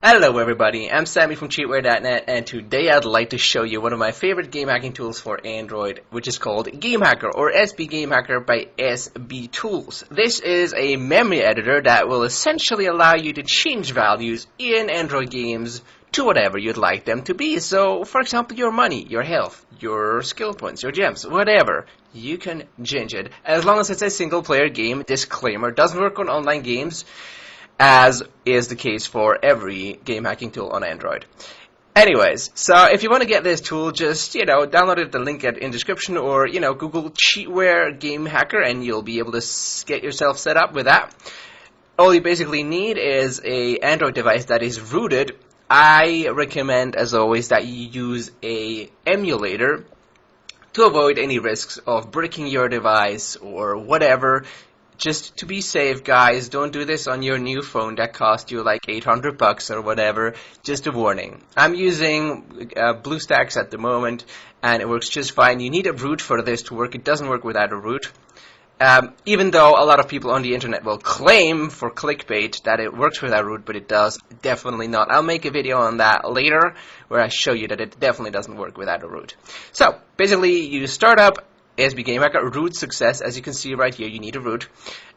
Hello everybody, I'm Sammy from cheatware.net, and today I'd like to show you one of my favorite game hacking tools for Android, which is called Game Hacker, or SB Game Hacker by SB Tools. This is a memory editor that will essentially allow you to change values in Android games to whatever you'd like them to be. So, for example, your money, your health, your skill points, your gems, whatever. You can change it, as long as it's a single player game. Disclaimer, doesn't work on online games, as is the case for every game hacking tool on Android. Anyways, so if you want to get this tool, just, download it, the link in description, or, Google cheatware game hacker, and you'll be able to get yourself set up with that. All you basically need is a Android device that is rooted. I recommend, as always, that you use a emulator to avoid any risks of breaking your device or whatever. Just to be safe, guys, don't do this on your new phone that cost you like $800 or whatever. Just a warning. I'm using BlueStacks at the moment, and it works just fine. You need a root for this to work. It doesn't work without a root. Even though a lot of people on the internet will claim for clickbait that it works without root, but it does definitely not. I'll make a video on that later where I show you that it definitely doesn't work without a root. So, basically, you start up SB Game Hacker, root success. As you can see right here, you need a root.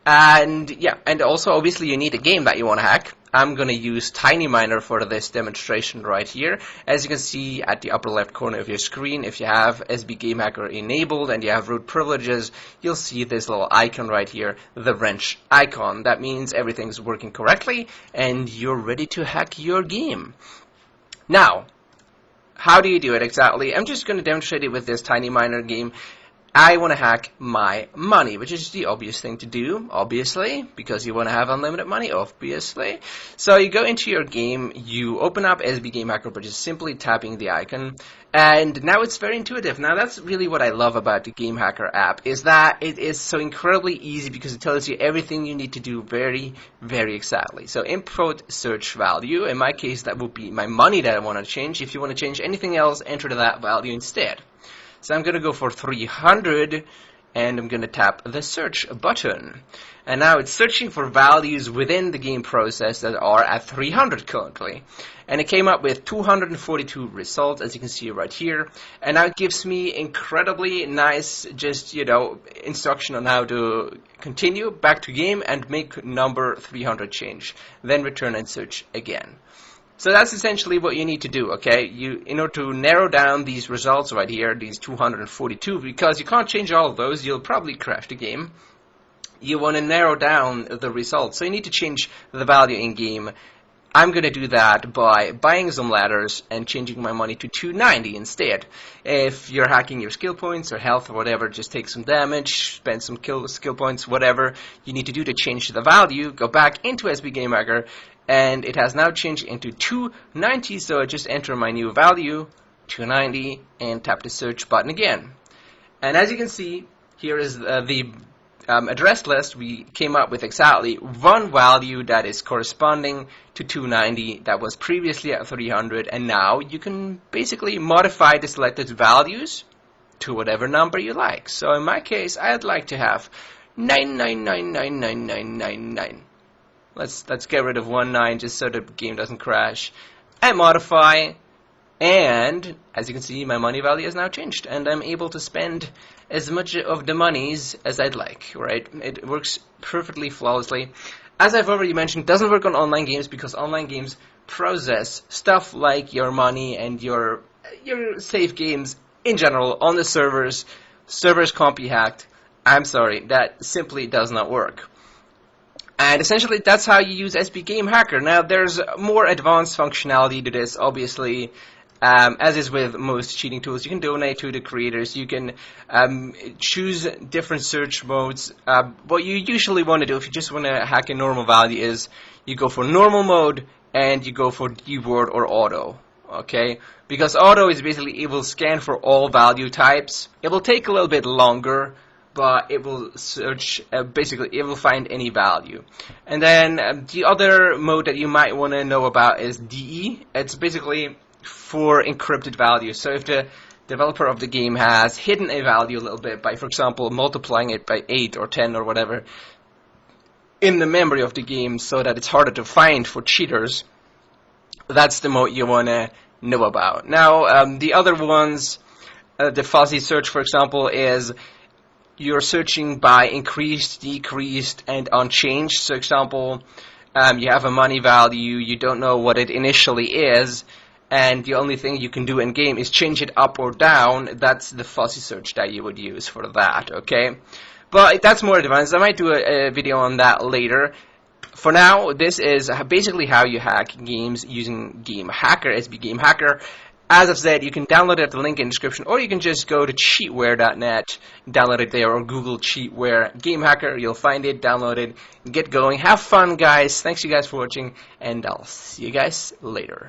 And yeah, and also obviously you need a game that you want to hack. I'm going to use TinyMiner for this demonstration right here. As you can see at the upper left corner of your screen, if you have SB Game Hacker enabled and you have root privileges, you'll see this little icon right here, the wrench icon. That means everything's working correctly and you're ready to hack your game. Now, how do you do it exactly? I'm just going to demonstrate it with this TinyMiner game. I want to hack my money, which is the obvious thing to do, obviously, because you want to have unlimited money, obviously. So you go into your game, you open up SB Game Hacker by just simply tapping the icon, and now it's very intuitive. Now that's really what I love about the Game Hacker app, is that it is so incredibly easy because it tells you everything you need to do very, very exactly. So input search value, in my case that would be my money that I want to change. If you want to change anything else, enter that value instead. So I'm going to go for 300, and I'm going to tap the search button. And now it's searching for values within the game process that are at 300 currently. And it came up with 242 results, as you can see right here. And now it gives me incredibly nice, instruction on how to continue back to game and make number 300 change. Then return and search again. So that's essentially what you need to do, okay? In order to narrow down these results right here, these 242, because you can't change all of those, you'll probably crash the game. You want to narrow down the results, so you need to change the value in game. I'm going to do that by buying some ladders and changing my money to 290 instead. If you're hacking your skill points or health or whatever, just take some damage, spend some skill points, whatever you need to do to change the value. Go back into SB Game Hacker, and it has now changed into 290, so I just enter my new value, 290, and tap the search button again. And as you can see, here is the address list. We came up with exactly one value that is corresponding to 290 that was previously at 300, and now you can basically modify the selected values to whatever number you like. So in my case, I'd like to have 999999999. Let's get rid of 19 just so the game doesn't crash. And modify, and as you can see, my money value has now changed, and I'm able to spend as much of the monies as I'd like, right? It works perfectly flawlessly. As I've already mentioned, it doesn't work on online games because online games process stuff like your money and your save games in general on the servers. Servers can't be hacked. I'm sorry, that simply does not work. And essentially, that's how you use SB Game Hacker. Now, there's more advanced functionality to this, obviously. As is with most cheating tools, you can donate to the creators. You can choose different search modes. What you usually want to do if you just want to hack a normal value is you go for normal mode and you go for keyword or auto. Okay? Because auto is basically, it will scan for all value types. It will take a little bit longer, but it will search, basically it will find any value. And then the other mode that you might want to know about is DE. It's basically for encrypted values. So if the developer of the game has hidden a value a little bit by, for example, multiplying it by 8 or 10 or whatever in the memory of the game so that it's harder to find for cheaters, that's the mode you want to know about. Now, the other ones, the fuzzy search, for example, is you're searching by increased, decreased, and unchanged. So, example, you have a money value, you don't know what it initially is, and the only thing you can do in game is change it up or down. That's the fuzzy search that you would use for that, okay? But that's more advanced. I might do a video on that later. For now, this is basically how you hack games using Game Hacker, SB Game Hacker. As I've said, you can download it at the link in the description, or you can just go to cheatware.net, download it there, or Google Cheatware Game Hacker. You'll find it, download it, get going. Have fun, guys. Thanks you guys for watching, and I'll see you guys later.